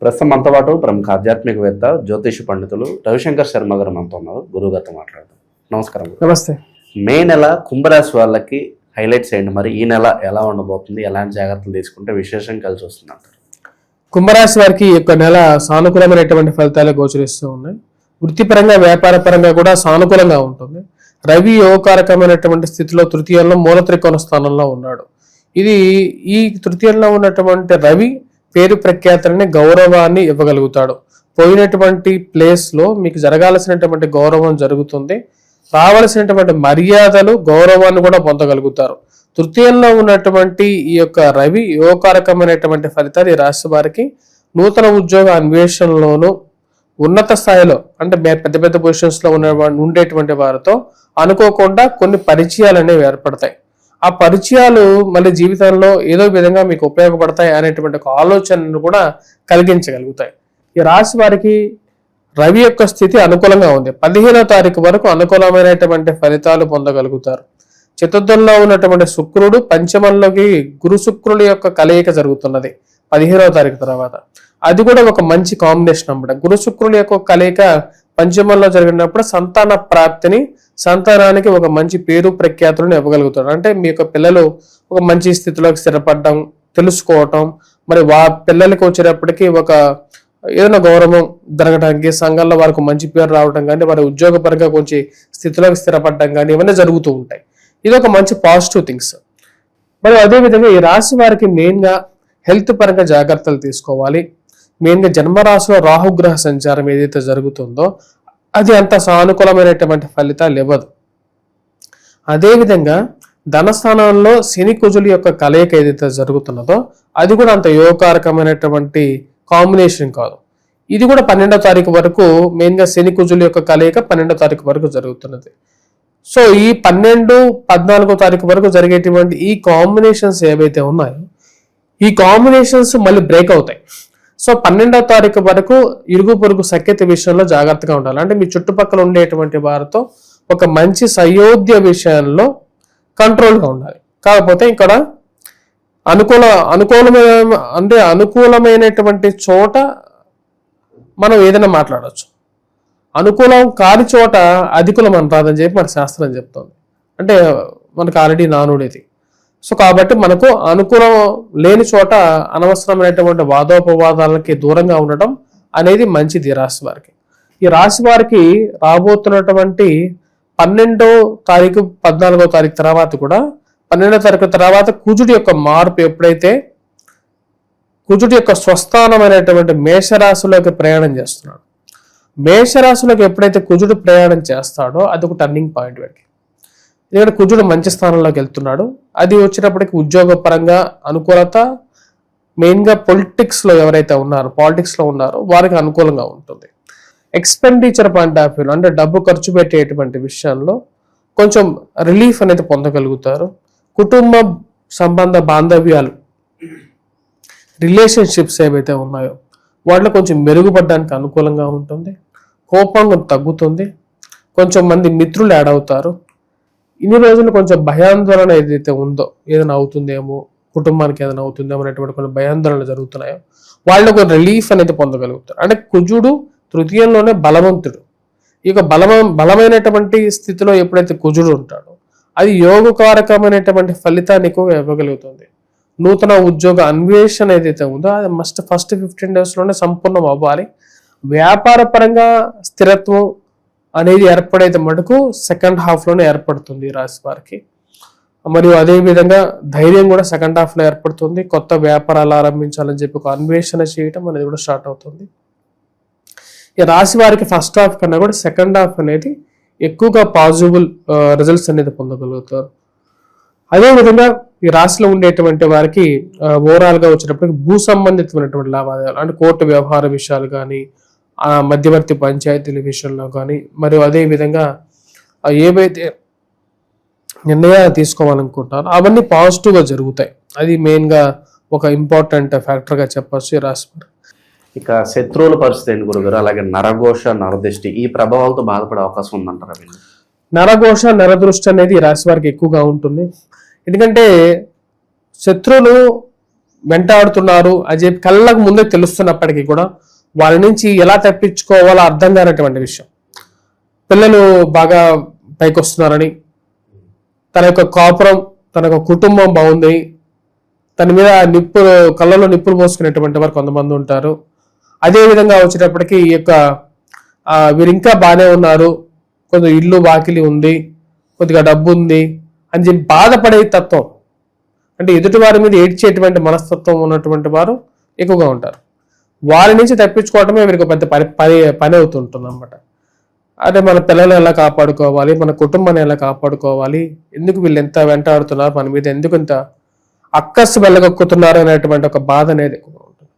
ప్రస్తుతం మనతో పాటు ప్రముఖ ఆధ్యాత్మికవేత్త జ్యోతిష పండితులు రవిశంకర్ శర్మ గారు మనతో ఉన్నారు. గురువుగారితో మాట్లాడదాం. నమస్కారం. నమస్తే. మే నెల కుంభరాశి వాళ్ళకి హైలైట్స్ ఏంటి, మరి ఈ నెల ఎలా ఉండబోతుంది, ఎలాంటి జాగ్రత్తలు తీసుకుంటే విశేషం కలిసి వస్తుంది అంటారు? కుంభరాశి వారికి ఈ యొక్క నెల సానుకూలమైనటువంటి ఫలితాలు గోచరిస్తూ ఉన్నాయి. వృత్తిపరంగా వ్యాపారపరంగా కూడా సానుకూలంగా ఉంటుంది. రవి యోగకారకమైనటువంటి స్థితిలో తృతీయంలో మూల త్రికోణ స్థానంలో ఉన్నాడు. ఇది ఈ తృతీయంలో ఉన్నటువంటి రవి పేరు ప్రఖ్యాతులని గౌరవాన్ని ఇవ్వగలుగుతాడు. పోయినటువంటి ప్లేస్ లో మీకు జరగాల్సినటువంటి గౌరవం జరుగుతుంది. రావాల్సినటువంటి మర్యాదలు గౌరవాన్ని కూడా పొందగలుగుతారు. తృతీయంలో ఉన్నటువంటి ఈ యొక్క రవి యోగకారకమైనటువంటి ఫలితాలు ఈ రాశి వారికి నూతన ఉద్యోగ అన్వేషణలోను ఉన్నత స్థాయిలో అంటే పెద్ద పెద్ద పొజిషన్స్ లో ఉండేటువంటి వారితో అనుకోకుండా కొన్ని పరిచయాలు అనేవి ఏర్పడతాయి. ఆ పరిచయాలు మళ్ళీ జీవితంలో ఏదో విధంగా మీకు ఉపయోగపడతాయి అనేటువంటి ఒక ఆలోచనను కూడా కలిగించగలుగుతాయి. ఈ రాశి వారికి రవి యొక్క స్థితి అనుకూలంగా ఉంది. 15వ తారీఖు వరకు అనుకూలమైనటువంటి ఫలితాలు పొందగలుగుతారు. చతుర్థంలో ఉన్నటువంటి శుక్రుడు పంచమంలోకి గురు శుక్రుడి యొక్క కలయిక జరుగుతున్నది 15వ తారీఖు తర్వాత. అది కూడా ఒక మంచి కాంబినేషన్ అన్నమాట. గురు శుక్రుడి యొక్క కలయిక పంచమంలో జరిగినప్పుడు సంతాన ప్రాప్తిని, సంతానానికి ఒక మంచి పేరు ప్రఖ్యాతులను ఇవ్వగలుగుతారు. అంటే మీ యొక్క పిల్లలు ఒక మంచి స్థితిలోకి స్థిరపడడం, తెలుసుకోవటం, మరి పిల్లలకి వచ్చేటప్పటికి ఒక ఏదైనా గౌరవం జరగడానికి, సంఘంలో వారికి మంచి పేరు రావడం కానీ, వారి ఉద్యోగపరంగా కొంచెం స్థితిలోకి స్థిరపడడం కానీ ఇవన్నీ జరుగుతూ ఉంటాయి. ఇది ఒక మంచి పాజిటివ్ థింగ్స్. మరి అదేవిధంగా ఈ రాశి వారికి మెయిన్గా హెల్త్ పరంగా జాగ్రత్తలు తీసుకోవాలి. మెయిన్గా జన్మరాశిలో రాహుగ్రహ సంచారం ఏదైతే జరుగుతుందో అది అంత సానుకూలమైనటువంటి ఫలితాలు ఇవ్వదు. అదేవిధంగా ధనస్థానంలో శని కుజుల యొక్క కలయిక ఏదైతే జరుగుతున్నదో అది కూడా అంత యోగకారకమైనటువంటి కాంబినేషన్ కాదు. ఇది కూడా 12వ తారీఖు వరకు మెయిన్గా శని కుజుల యొక్క కలయిక 12వ తారీఖు వరకు జరుగుతున్నది. సో ఈ 12, 14వ తారీఖు వరకు జరిగేటువంటి ఈ కాంబినేషన్స్ ఏవైతే ఉన్నాయో ఈ కాంబినేషన్స్ మళ్ళీ బ్రేక్ అవుతాయి. సో 12వ తారీఖు వరకు ఇరుగు పొరుగు సఖ్యత విషయంలో జాగ్రత్తగా ఉండాలి. అంటే మీ చుట్టుపక్కల ఉండేటువంటి వారితో ఒక మంచి సయోధ్య విషయంలో కంట్రోల్గా ఉండాలి. కాకపోతే ఇక్కడ అనుకూలమైనటువంటి చోట మనం ఏదైనా మాట్లాడవచ్చు. అనుకూలం కాని చోట అధికులం అంటారని చెప్పి మన శాస్త్రం చెప్తుంది. అంటే మనకు ఆల్రెడీ నానుడేది. సో కాబట్టి మనకు అనుకూలం లేని చోట అనవసరమైనటువంటి వాదోపవాదాలకి దూరంగా ఉండటం అనేది మంచిది ఈ రాశి వారికి. ఈ రాశి వారికి రాబోతున్నటువంటి 12వ తారీఖు 14వ తారీఖు తర్వాత కూడా 12వ తారీఖు తర్వాత కుజుడి యొక్క మార్పు ఎప్పుడైతే కుజుడి యొక్క స్వస్థానమైనటువంటి మేషరాశిలోకి ప్రయాణం చేస్తున్నాడు. మేషరాశిలోకి ఎప్పుడైతే కుజుడు ప్రయాణం చేస్తాడో అది ఒక టర్నింగ్ పాయింట్ వీడికి. ఎందుకంటే కుజుడు మంచి స్థానంలోకి వెళ్తున్నాడు. అది వచ్చినప్పటికీ ఉద్యోగ పరంగా అనుకూలత, మెయిన్గా పాలిటిక్స్లో ఉన్నారో వారికి అనుకూలంగా ఉంటుంది. ఎక్స్పెండిచర్ పాయింట్ ఆఫ్ వ్యూ అంటే డబ్బు ఖర్చు పెట్టేటువంటి విషయంలో కొంచెం రిలీఫ్ అనేది పొందగలుగుతారు. కుటుంబ సంబంధ బాంధవ్యాలు, రిలేషన్షిప్స్ ఏవైతే ఉన్నాయో వాటిలో కొంచెం మెరుగుపడడానికి అనుకూలంగా ఉంటుంది. కోపం తగ్గుతుంది. కొంచెం మంది మిత్రులు యాడ్ అవుతారు. ఇన్ని రోజులు కొంచెం భయాందోళన ఏదైతే ఉందో, ఏదైనా అవుతుందేమో, కుటుంబానికి ఏదైనా అవుతుందేమో అనేటువంటి కొన్ని భయాందోళనలు జరుగుతున్నాయో వాళ్ళు ఒక రిలీఫ్ అనేది పొందగలుగుతారు. అంటే కుజుడు తృతీయంలోనే బలవంతుడు. ఇక బలమైనటువంటి స్థితిలో ఎప్పుడైతే కుజుడు ఉంటాడో అది యోగకారకమైనటువంటి ఫలితాన్ని ఎక్కువగా ఇవ్వగలుగుతుంది. నూతన ఉద్యోగ అన్వేషణ ఏదైతే ఉందో అది ఫస్ట్ 15 డేస్లోనే సంపూర్ణం అవ్వాలి. వ్యాపార పరంగా స్థిరత్వం అనేది ఏర్పడైతే మటుకు సెకండ్ హాఫ్లోనే ఏర్పడుతుంది ఈ రాశి వారికి. మరియు అదేవిధంగా ధైర్యం కూడా సెకండ్ హాఫ్లో ఏర్పడుతుంది. కొత్త వ్యాపారాలు ఆరంభించాలని చెప్పి ఒక అన్వేషణ చేయటం అనేది కూడా స్టార్ట్ అవుతుంది. ఈ రాశి వారికి ఫస్ట్ హాఫ్ కన్నా కూడా సెకండ్ హాఫ్ అనేది ఎక్కువగా పాజిబుల్ రిజల్ట్స్ అనేది పొందగలుగుతారు. అదేవిధంగా ఈ రాశిలో ఉండేటువంటి వారికి ఓవరాల్గా వచ్చినప్పటికీ భూ సంబంధితమైనటువంటి లావాదేవీలు అంటే కోర్టు వ్యవహార విషయాలు కానీ, మధ్యవర్తి పంచాయతీల విషయంలో కానీ, మరియు అదేవిధంగా ఏవైతే నిర్ణయాలు తీసుకోవాలనుకుంటారో అవన్నీ పాజిటివ్గా జరుగుతాయి. అది మెయిన్గా ఒక ఇంపార్టెంట్ ఫ్యాక్టర్గా చెప్పచ్చు ఈ రాశి. ఇక శత్రువుల పరిస్థితి ఏంటి గురుగారు? అలాగే నరఘోష, నరదృష్టి ఈ ప్రభావాలతో బాధపడే అవకాశం ఉందంటారా? నరఘోష, నరదృష్టి అనేది ఈ రాశి వారికి ఎక్కువగా ఉంటుంది. ఎందుకంటే శత్రువులు వెంటాడుతున్నారు అని చెప్పి కళ్ళకు ముందే తెలుస్తున్నప్పటికీ కూడా వాళ్ళ నుంచి ఎలా తప్పించుకోవాలో అర్థం కానటువంటి విషయం. పిల్లలు బాగా పైకి వస్తున్నారని, తన యొక్క కాపురం, తన యొక్క కుటుంబం బాగుంది, తన మీద కళ్ళలో నిప్పులు పోసుకునేటువంటి వారు కొంతమంది ఉంటారు. అదే విధంగా వచ్చేటప్పటికి ఈ యొక్క వీరు ఇంకా బాగానే ఉన్నారు, కొంచెం ఇల్లు వాకిలి ఉంది, కొద్దిగా డబ్బు ఉంది అని చెప్పి బాధపడే తత్వం, అంటే ఎదుటి వారి మీద ఏడ్చేటువంటి మనస్తత్వం ఉన్నటువంటి వారు ఎక్కువగా ఉంటారు. వారి నుంచి తప్పించుకోవటమే వీరికి పెద్ద పని అవుతుంటుంది అనమాట. అదే మన పిల్లలు ఎలా కాపాడుకోవాలి, మన కుటుంబాన్ని ఎలా కాపాడుకోవాలి, ఎందుకు వీళ్ళు ఎంత వెంటాడుతున్నారు, మన మీద ఎందుకు ఇంత అక్కస్సు వెళ్ళగొక్కుతున్నారు అనేటువంటి ఒక బాధ అనేది ఎక్కువగా ఉంటుంది.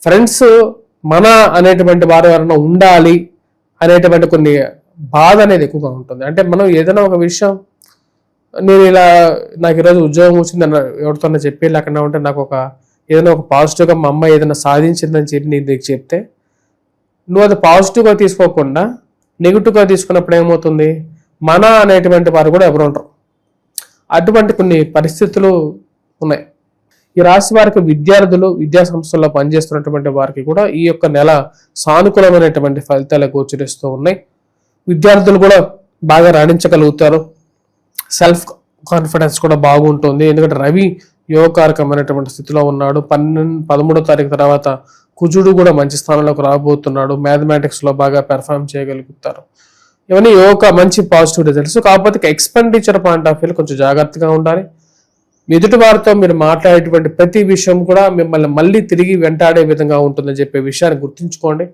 ఫ్రెండ్స్ మన అనేటువంటి వారు ఎవరైనా ఉండాలి అనేటువంటి కొన్ని బాధ అనేది ఎక్కువగా ఉంటుంది. అంటే మనం ఏదైనా ఒక విషయం, నేను ఇలా నాకు ఈరోజు ఉద్యోగం వచ్చింది అన్న ఎవరితోనే చెప్పి లేకుండా ఉంటే నాకు ఏదైనా ఒక పాజిటివ్గా మా అమ్మ ఏదైనా సాధించిందని చెప్పి నీకు చెప్తే నువ్వు అది పాజిటివ్గా తీసుకోకుండా నెగిటివ్గా తీసుకున్నప్పుడు ఏమవుతుంది, మన అనేటువంటి వారు కూడా ఎవరు ఉంటారు. అటువంటి కొన్ని పరిస్థితులు ఉన్నాయి. ఈ రాశి వారికి విద్యార్థులు, విద్యా సంస్థల్లో పనిచేస్తున్నటువంటి వారికి కూడా ఈ యొక్క నెల సానుకూలమైనటువంటి ఫలితాలు గోచరిస్తూ ఉన్నాయి. విద్యార్థులు కూడా బాగా రాణించగలుగుతారు. సెల్ఫ్ కాన్ఫిడెన్స్ కూడా బాగుంటుంది. ఎందుకంటే రవి యోగకారకమైనటువంటి స్థితిలో ఉన్నాడు. 13వ తారీఖు తర్వాత కుజుడు కూడా మంచి స్థానంలోకి రాబోతున్నాడు. మ్యాథమెటిక్స్లో బాగా పెర్ఫామ్ చేయగలుగుతారు. ఇవన్నీ మంచి పాజిటివ్ రిజల్ట్స్. కాకపోతే ఎక్స్పెండిచర్ పాయింట్ ఆఫ్ వ్యూ కొంచెం జాగ్రత్తగా ఉండాలి. ఎదుటి వారితో మీరు మాట్లాడేటువంటి ప్రతి విషయం కూడా మిమ్మల్ని మళ్ళీ తిరిగి వెంటాడే విధంగా ఉంటుందని చెప్పే విషయాన్ని గుర్తుంచుకోండి.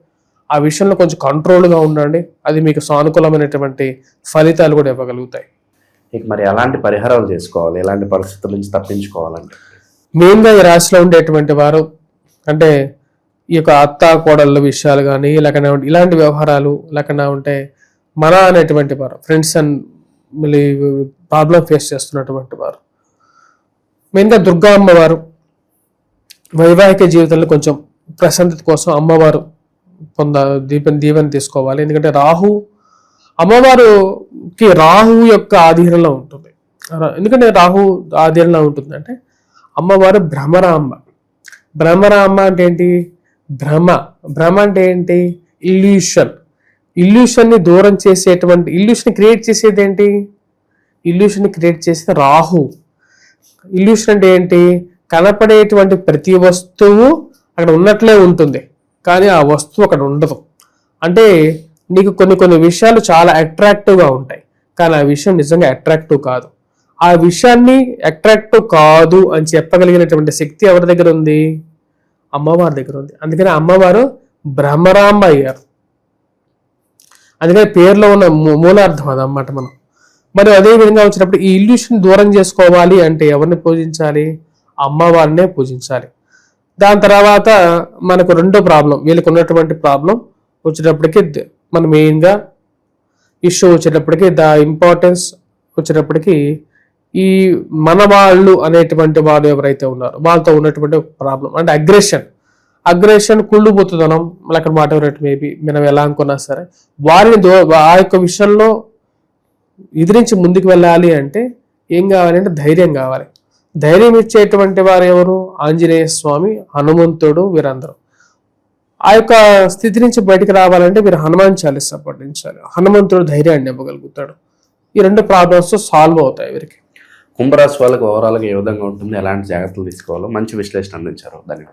ఆ విషయంలో కొంచెం కంట్రోల్గా ఉండండి. అది మీకు సానుకూలమైనటువంటి ఫలితాలు కూడా ఇవ్వగలుగుతాయి. ఇక మరి ఎలాంటి పరిహారాలు చేసుకోవాలి, ఎలాంటి పరిస్థితుల నుంచి తప్పించుకోవాలంటే మెయిన్గా ఈ రాశిలో ఉండేటువంటి వారు, అంటే ఈ యొక్క అత్త కోడళ్ళ విషయాలు కానీ లేకుండా ఇలాంటి వ్యవహారాలు లేకుండా ఉంటే మన అనేటువంటి వారు, ఫ్రెండ్స్ అండ్ మళ్ళీ ప్రాబ్లం ఫేస్ చేస్తున్నటువంటి వారు, మెయిన్గా దుర్గా అమ్మవారు వైవాహిక జీవితంలో కొంచెం ప్రశాంతత కోసం అమ్మవారు దీవెన తీసుకోవాలి. ఎందుకంటే అమ్మవారికి రాహు యొక్క ఆధీనంలో ఉంటుంది. ఎందుకంటే రాహు ఆధీనంలో ఉంటుంది అంటే అమ్మవారు భ్రమరాంబ. భ్రమరాంబ అంటే ఏంటి? భ్రమ అంటే ఏంటి? ఇల్యూషన్ని దూరం చేసేటువంటి, ఇల్యూషన్ క్రియేట్ చేసేది ఏంటి? ఇల్యూషన్ క్రియేట్ చేసేది రాహు. ఇల్యూషన్ అంటే ఏంటి? కనపడేటువంటి ప్రతి వస్తువు అక్కడ ఉన్నట్లే ఉంటుంది, కానీ ఆ వస్తువు అక్కడ ఉండదు. అంటే నీకు కొన్ని విషయాలు చాలా అట్రాక్టివ్గా ఉంటాయి, కానీ ఆ విషయం నిజంగా అట్రాక్టివ్ కాదు. ఆ విషయాన్ని అట్రాక్టివ్ కాదు అని చెప్పగలిగినటువంటి శక్తి ఎవరి దగ్గర ఉంది? అమ్మవారి దగ్గర ఉంది. అందుకని అమ్మవారు భ్రమరాంబ అయ్యారు. అందుకని పేరులో ఉన్న మూలార్థం అదన్నమాట. మరి అదే విధంగా వచ్చినప్పుడు ఈ ఇల్యూషన్ దూరం చేసుకోవాలి అంటే ఎవరిని పూజించాలి? అమ్మవారినే పూజించాలి. దాని తర్వాత మనకు రెండో ప్రాబ్లం, వీళ్ళకి ఉన్నటువంటి ప్రాబ్లం వచ్చేటప్పటికి మన మెయిన్గా ఇష్యూ వచ్చేటప్పటికి ఇంపార్టెన్స్ వచ్చేటప్పటికి ఈ మన వాళ్ళు అనేటువంటి వాళ్ళు ఎవరైతే ఉన్నారో వాళ్ళతో ఉన్నటువంటి ప్రాబ్లం అంటే అగ్రెషన్, కుళ్ళుబోతుదనం, లేక మాట ఎవరైతే మేబీ మనం ఎలా అనుకున్నా సరే వారిని ఆ యొక్క విషయంలో ఎదిరించి ముందుకు వెళ్ళాలి అంటే ఏం కావాలంటే ధైర్యం కావాలి. ధైర్యం ఇచ్చేటువంటి వారు ఎవరు? ఆంజనేయ స్వామి, హనుమంతుడు, వీరందరూ. ఆ యొక్క స్థితి నుంచి బయటకు రావాలంటే మీరు హనుమాన్ చాలీసా పఠించాలి. హనుమంతుడు ధైర్యాన్ని ఇవ్వగలుగుతాడు. ఈ రెండు ప్రాబ్లమ్స్ సాల్వ్ అవుతాయి వీరికి. కుంభరాశి వాళ్ళకి ఓవరాల్గా ఏ విధంగా ఉంటుంది, ఎలాంటి జాగ్రత్తలు తీసుకోవాలో మంచి విశ్లేషణ అందించారు. ధన్యవాదాలు.